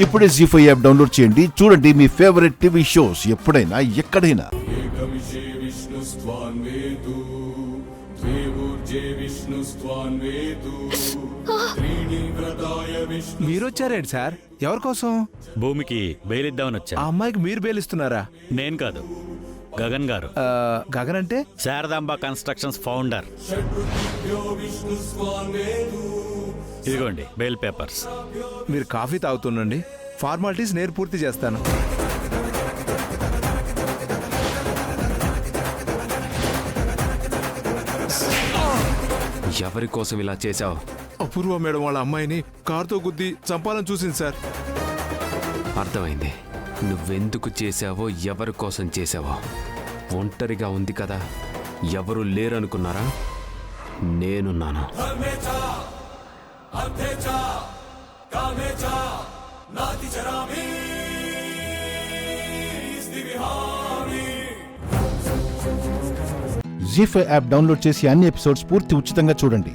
ఇప్పుడే జీ5 app download చేయండి. చూడండి మీ ఫేవరెట్ టీవీ షోస్ ఎప్పుడైనా ఎక్కడైనా. మీరొచ్చారేంటి సార్? ఎవరి కోసం? భూమికి బెయిలిద్దామని వచ్చా. ఆ అమ్మాయికి మీరు బెయిలిస్తున్నారా? నేను కాదు, గగన్ గారు. గగన్ అంటే శారదాంబ కన్స్ట్రక్షన్స్ ఫౌండర్. ఇదిగోండి బెయిల్ పేపర్స్. మీరు కాఫీ తాగుతుండండి, ఫార్మాలిటీస్ నేను పూర్తి చేస్తాను. ఎవరి కోసం ఇలా చేశావు? అపూర్వ మేడం వాళ్ళ అమ్మాయిని కారుతో గుద్ది చంపాలని చూసింది సార్. అర్థమైంది. నువ్వెందుకు చేశావో, ఎవరి కోసం చేశావో. ఒంటరిగా ఉంది కదా, ఎవరు లేరనుకున్నారా? నేనున్నాను. జీ5 యాప్ డౌన్లోడ్ చేసి అన్ని ఎపిసోడ్స్ పూర్తి ఉచితంగా చూడండి.